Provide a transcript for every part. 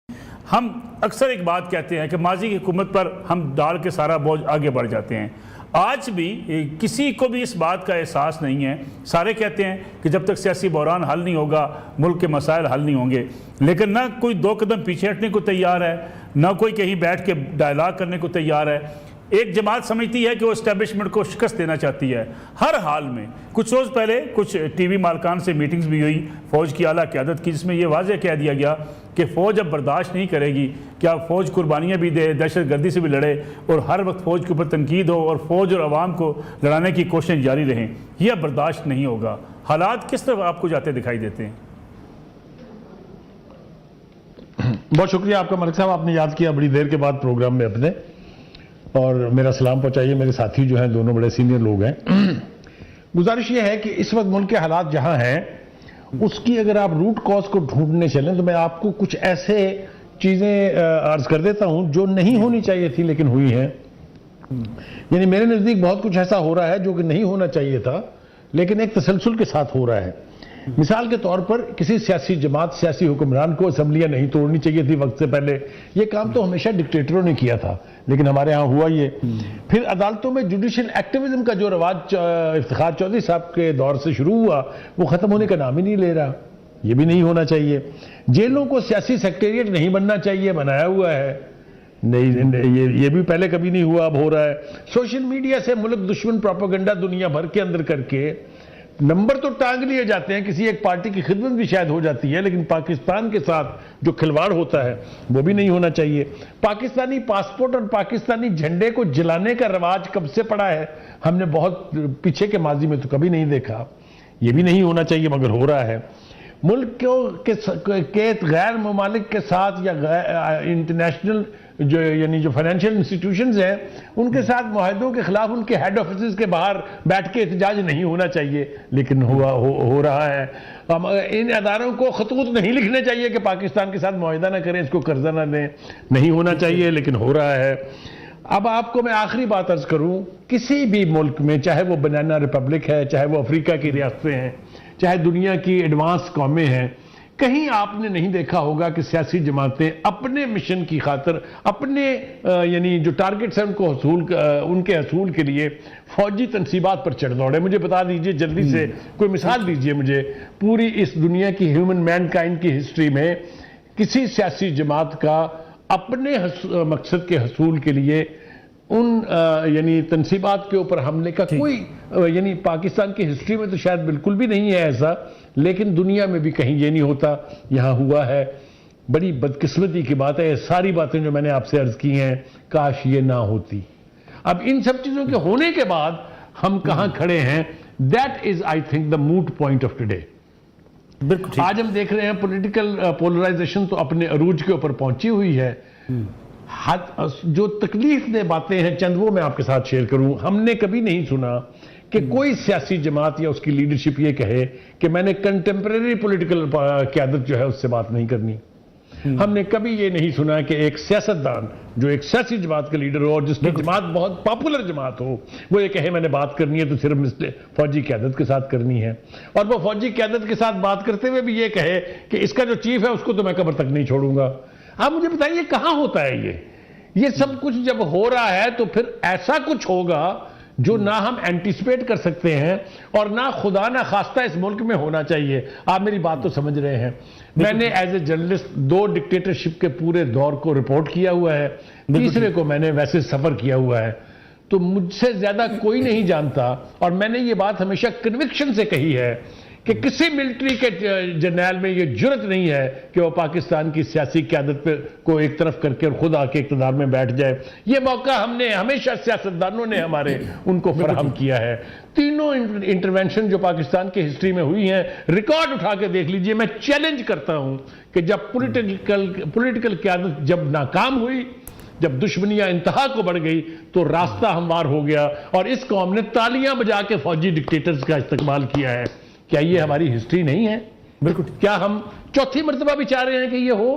हम अक्सर एक बात कहते हैं कि माजी की हुकूमत पर हम डाल के सारा बोझ आगे बढ़ जाते हैं। आज भी किसी को भी इस बात का एहसास नहीं है। सारे कहते हैं कि जब तक सियासी बहरान हल नहीं होगा मुल्क के मसाइल हल नहीं होंगे, लेकिन ना कोई दो कदम पीछे हटने को तैयार है, ना कोई कहीं बैठ के डायलॉग करने को तैयार है। एक जमात समझती है कि वो इस्टेब्लिशमेंट को शिकस्त देना चाहती है हर हाल में। कुछ रोज़ पहले कुछ टीवी मालकान से मीटिंग्स भी हुई फ़ौज की आला क़यादत की, जिसमें यह वाज़ेह कह दिया गया कि फ़ौज अब बर्दाश्त नहीं करेगी, क्या फ़ौज कुर्बानियाँ भी दे, दहशत गर्दी से भी लड़े और हर वक्त फ़ौज के ऊपर तनकीद हो और फ़ौज और आवाम को लड़ाने की कोशिशें जारी रहें। यह बर्दाश्त नहीं होगा। हालात किस तरफ आपको जाते दिखाई देते हैं? बहुत शुक्रिया आपका मलिक साहब, आपने याद किया बड़ी देर के बाद प्रोग्राम में अपने, और मेरा सलाम पहुंचाइए। मेरे साथी जो हैं दोनों बड़े सीनियर लोग हैं। गुजारिश ये है कि इस वक्त मुल्क के हालात जहां हैं उसकी अगर आप रूट कॉज को ढूंढने चलें तो मैं आपको कुछ ऐसे चीजें अर्ज कर देता हूं जो नहीं होनी चाहिए थी लेकिन हुई हैं। यानी मेरे नजदीक बहुत कुछ ऐसा हो रहा है जो कि नहीं होना चाहिए था लेकिन एक तसलसल के साथ हो रहा है। मिसाल के तौर पर किसी सियासी जमात, सियासी हुक्मरान को असम्बलियां नहीं तोड़नी चाहिए थी वक्त से पहले। ये काम तो हमेशा डिक्टेटरों ने किया था लेकिन हमारे यहाँ हुआ ये। फिर अदालतों में जुडिशियल एक्टिविज्म का जो रवाज इफ्तिखार चौधरी साहब के दौर से शुरू हुआ वो खत्म होने का नाम ही नहीं ले रहा। ये भी नहीं होना चाहिए। जेलों को सियासी सेक्रेटेरिएट नहीं बनना चाहिए, बनाया हुआ है। नहीं, ये भी पहले कभी नहीं हुआ, अब हो रहा है। सोशल मीडिया से मुल्क दुश्मन प्रोपेगेंडा दुनिया भर के अंदर करके नंबर तो टांग लिए जाते हैं, किसी एक पार्टी की खिदमत भी शायद हो जाती है, लेकिन पाकिस्तान के साथ जो खिलवाड़ होता है वो भी नहीं होना चाहिए। पाकिस्तानी पासपोर्ट और पाकिस्तानी झंडे को जलाने का रवाज कब से पड़ा है? हमने बहुत पीछे के माजी में तो कभी नहीं देखा। ये भी नहीं होना चाहिए मगर हो रहा है। मुल्क के गैर ममालिक के साथ या इंटरनेशनल जो यानी जो फाइनेंशियल इंस्टीट्यूशंस हैं उनके साथ मुआहदों के खिलाफ उनके हेड ऑफिस के बाहर बैठ के एहतजाज नहीं होना चाहिए लेकिन हो रहा है। इन अदारों को खतूत नहीं लिखने चाहिए कि पाकिस्तान के साथ मुआहदा ना करें, इसको कर्जा ना दें, नहीं होना चाहिए लेकिन हो रहा है। अब आपको मैं आखिरी बात अर्ज करूं, किसी भी मुल्क में, चाहे वो बनाना रिपब्लिक है, चाहे वो अफ्रीका की रियासतें हैं, चाहे दुनिया की एडवांस कौमें हैं, कहीं आपने नहीं देखा होगा कि सियासी जमातें अपने मिशन की खातिर, अपने यानी जो टारगेट्स हैं उनके हसूल के लिए फौजी तनसीबात पर चढ़ दौड़े। मुझे बता दीजिए जल्दी से, कोई मिसाल दीजिए मुझे पूरी इस दुनिया की ह्यूमन मैनकाइंड की हिस्ट्री में किसी सियासी जमात का अपने मकसद के हसूल के लिए उन यानी तनसीबात के ऊपर हमले का कोई यानी पाकिस्तान की हिस्ट्री में तो शायद बिल्कुल भी नहीं है ऐसा, लेकिन दुनिया में भी कहीं ये नहीं होता, यहाँ हुआ है। बड़ी बदकिस्मती की बात है। सारी बातें जो मैंने आपसे अर्ज की हैं काश ये ना होती। अब इन सब चीजों के होने के बाद हम कहाँ खड़े हैं, that is I think the moot point of today. बिल्कुल आज हम देख रहे हैं पॉलिटिकल पोलराइजेशन तो अपने अरूज के ऊपर पहुंची हुई है। जो तकलीफ दे बातें हैं चंद वो मैं आपके साथ शेयर करूं। हमने कभी नहीं सुना कि कोई सियासी जमात या उसकी लीडरशिप ये कहे कि मैंने कंटेम्परेरी पॉलिटिकल क़यादत जो है उससे बात नहीं करनी। हमने कभी ये नहीं सुना कि एक सियासतदान जो एक सियासी जमात का लीडर हो और जिसकी जमात बहुत पॉपुलर जमात हो वो ये कहे मैंने बात करनी है तो सिर्फ फौजी क़यादत के साथ करनी है, और वो फौजी क़यादत के साथ बात करते हुए भी ये कहे कि इसका जो चीफ है उसको तो मैं कब्र तक नहीं छोड़ूंगा। आप मुझे बताइए कहां होता है ये सब कुछ जब हो रहा है तो फिर ऐसा कुछ होगा जो ना हम एंटिसिपेट कर सकते हैं और ना खुदा ना खास्ता इस मुल्क में होना चाहिए। आप मेरी बात तो समझ रहे हैं। मैंने एज ए जर्नलिस्ट 2 डिक्टेटरशिप के पूरे दौर को रिपोर्ट किया हुआ है, तीसरे को मैंने वैसे सफर किया हुआ है, तो मुझसे ज्यादा कोई नहीं जानता। और मैंने ये बात हमेशा कन्विक्शन से कही है कि किसी मिलिट्री के जर्नैल में ये जुर्रत नहीं है कि वो पाकिस्तान की सियासी क़यादत पे को एक तरफ करके और खुद आके इक़्तिदार में बैठ जाए। ये मौका हमने हमेशा सियासतदानों ने हमारे उनको फराहम किया है। तीनों इंटरवेंशन जो पाकिस्तान की हिस्ट्री में हुई हैं रिकॉर्ड उठा के देख लीजिए। मैं चैलेंज करता हूं कि जब पॉलिटिकल क़यादत जब नाकाम हुई, जब दुश्मनियां इंतहा को बढ़ गई तो रास्ता हमवार हो गया और इस कौम ने तालियां बजा के फौजी डिक्टेटर्स का इस्तेमाल किया है। क्या ये हमारी हिस्ट्री नहीं है? बिल्कुल। क्या हम चौथी मर्तबा भी चाह रहे हैं कि ये हो?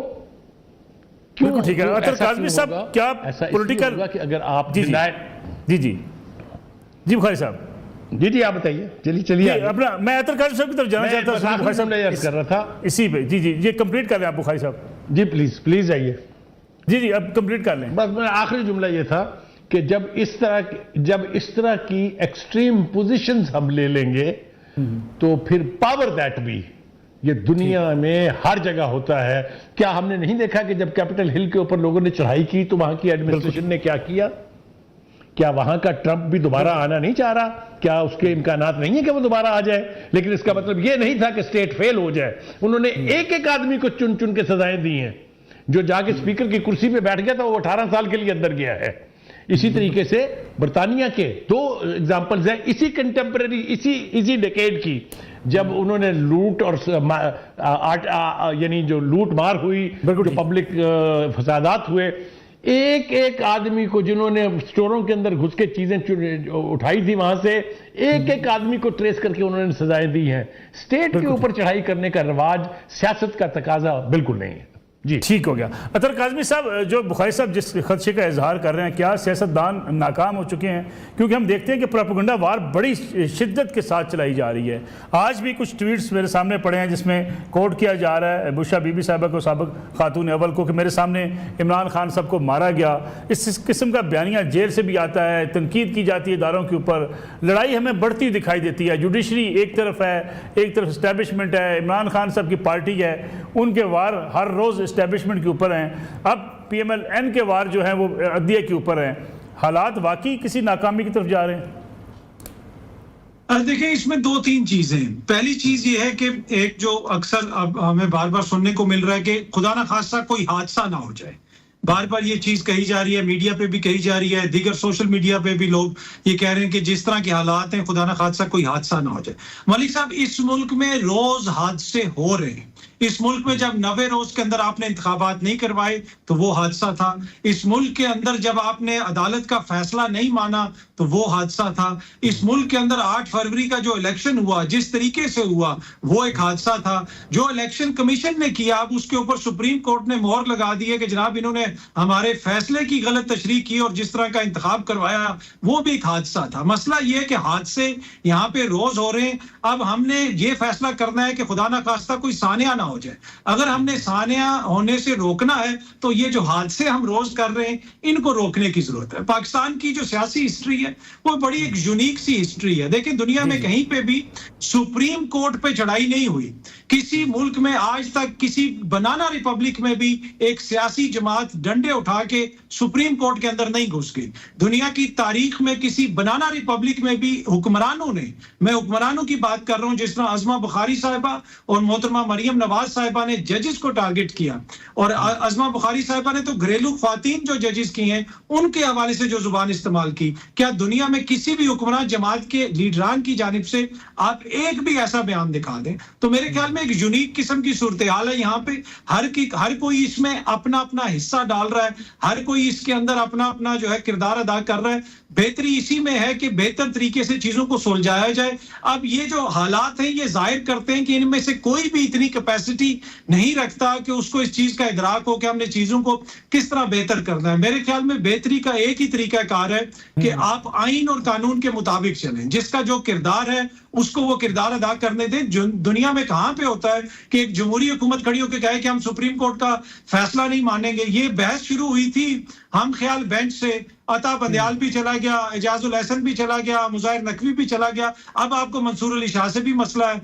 क्यों? ठीक है। अच्छा काज़मी साहब, क्या पॉलिटिकल कि अगर आप जी बुखारी साहब जी आप बताइए। चलिए अपना मैं अतर काज़मी साहब की तरफ जाना चाहता हूं। कर रहा था इसी पे जी ये कंप्लीट कर रहे हैं आप बुखारी साहब। जी प्लीज प्लीज जाइए। जी जी, अब कंप्लीट कर लें। बस मेरा आखिरी जुमला ये था कि जब इस तरह की एक्सट्रीम पोजीशंस हम ले लेंगे तो फिर पावर दैट बी, ये दुनिया में हर जगह होता है। क्या हमने नहीं देखा कि जब कैपिटल हिल के ऊपर लोगों ने चढ़ाई की तो वहां की एडमिनिस्ट्रेशन ने क्या किया? क्या वहां का ट्रंप भी दोबारा आना नहीं चाह रहा? क्या उसके इम्कानात नहीं है कि वो दोबारा आ जाए? लेकिन इसका मतलब ये नहीं था कि स्टेट फेल हो जाए। उन्होंने एक एक आदमी को चुन चुन के सजाएं दी हैं। जो जाके स्पीकर की कुर्सी पे बैठ गया था वो 18 साल के लिए अंदर गया है। इसी तरीके से बर्तानिया के 2 एग्जाम्पल्स हैं इसी कंटेम्परेरी इसी डेकेड की, जब उन्होंने लूट और यानी जो लूट मार हुई, जो पब्लिक फसादात हुए, एक एक आदमी को जिन्होंने स्टोरों के अंदर घुस के चीजें उठाई थी वहां से, एक एक आदमी को ट्रेस करके उन्होंने सजाएं दी हैं। स्टेट के ऊपर चढ़ाई करने का रिवाज सियासत का तकाजा बिल्कुल नहीं है। जी ठीक हो गया। अतर काज़मी साहब, जो बुखारी साहब जिस खदशे का इजहार कर रहे हैं, क्या सियासतदान नाकाम हो चुके हैं? क्योंकि हम देखते हैं कि प्रोपेगेंडा वार बड़ी शिद्दत के साथ चलाई जा रही है। आज भी कुछ ट्वीट्स मेरे सामने पड़े हैं जिसमें कोट किया जा रहा है बुशरा बीबी साहिबा को, साबिक खातून अव्वल को, कि मेरे सामने इमरान खान साहब को मारा गया। इस किस्म का बयानिया जेल से भी आता है, तनकीद की जाती है इदारों के ऊपर। लड़ाई हमें बढ़ती दिखाई देती है। जुडिशरी एक तरफ है, एक तरफ इस्टेब्लिशमेंट है, इमरान खान साहब की पार्टी है, उनके वार हर रोज़ इस्टेब्लिशमेंट के ऊपर हैं। अब PMLN के वार जो हैं वो अदलिया के ऊपर हैं। हालात वाकई किसी नाकामी की तरफ जा रहे हैं। देखिए, इसमें 2-3 चीजें। पहली चीज ये है कि एक जो अक्सर अब हमें बार बार सुनने को मिल रहा है कि खुदा ना खास्ता कोई हादसा ना हो जाए। बार बार ये चीज कही जा रही है, मीडिया पे भी कही जा रही है, दीगर सोशल मीडिया पे भी लोग ये कह रहे हैं कि जिस तरह के हालात हैं, खुदा ना खास्ता कोई हादसा ना हो जाए। मलिक साहब, इस मुल्क में रोज हादसे हो रहे हैं। इस मुल्क में जब 90 रोज के अंदर आपने इंतखाबात नहीं करवाए तो वो हादसा था। इस मुल्क के अंदर जब आपने अदालत का फैसला नहीं माना तो वो हादसा था। इस मुल्क के अंदर 8 फरवरी का जो इलेक्शन हुआ, जिस तरीके से हुआ, वो एक हादसा था। जो इलेक्शन कमीशन ने किया, अब उसके ऊपर सुप्रीम कोर्ट ने मोहर लगा दी है कि जनाब इन्होंने हमारे फैसले की गलत तशरीह की और जिस तरह का इंतखाब करवाया वो भी एक हादसा था। मसला ये है कि हादसे यहाँ पे रोज हो रहे हैं। अब हमने ये फैसला करना है कि खुदा ना खास्ता कोई सानिया ना हो जाए। अगर हमने सानिया होने से रोकना है तो ये जो हादसे हम रोज कर रहे हैं, इनको रोकने की जरूरत है। पाकिस्तान की जो सियासी हिस्ट्री है वो बड़ी एक यूनिक सी हिस्ट्री है। देखिए, दुनिया में कहीं पे भी सुप्रीम कोर्ट पे चढ़ाई नहीं हुई। किसी मुल्क में आज तक, किसी बनाना रिपब्लिक में भी एक सियासी जमात डंडे उठा के सुप्रीम कोर्ट के अंदर नहीं घुस गई। दुनिया की तारीख में किसी बनाना रिपब्लिक में भी हुक्मरानों ने, मैं हुक्मरानों की बात कर रहा हूं, जिस तरह अज़मा बुखारी साहिबा और मोहतरमा मरियम नवाज साहिबा ने जजेस को टारगेट किया, और अज़मा बुखारी साहिबा ने तो घरेलू ख्वातीन जो जजेस की हैं उनके हवाले से जो जुबान इस्तेमाल की। क्या दुनिया में किसी भी हुक्मरान जमात के लीडरान की जानिब से आप एक भी ऐसा बयान दिखा दें? तो मेरे ख्याल में एक यूनिक किस्म की सूरत हाल है। यहाँ पे हर कोई इसमें अपना अपना हिस्सा डाल रहा है, हर कोई इसके अंदर अपना अपना जो है किरदार अदा कर रहा है। बेहतरी इसी में है कि बेहतर तरीके से चीजों को सुलझाया जाए। अब ये जो हालात हैं ये जाहिर करते हैं कि इनमें से कोई भी इतनी कैपेसिटी नहीं रखता कि उसको इस चीज का इदराक हो कि हमने चीजों को किस तरह बेहतर करना है। मेरे ख्याल में बेहतरी का एक ही तरीका कार है कि आप आइन और कानून के मुताबिक चलें। जिसका जो किरदार है उसको वो किरदार अदा करने दें। दुनिया में कहां पे होता है कि एक जमहूरी हुकूमत खड़ी होकर कहे कि हम सुप्रीम कोर्ट का फैसला नहीं मानेंगे। ये बहस शुरू हुई थी हम ख्याल बेंच से, अता बंदयाल भी चला गया, एजाजुल हसन भी चला गया, मुज़ाहिर नकवी भी चला गया, अब आपको मंसूर अली शाह से भी मसला है।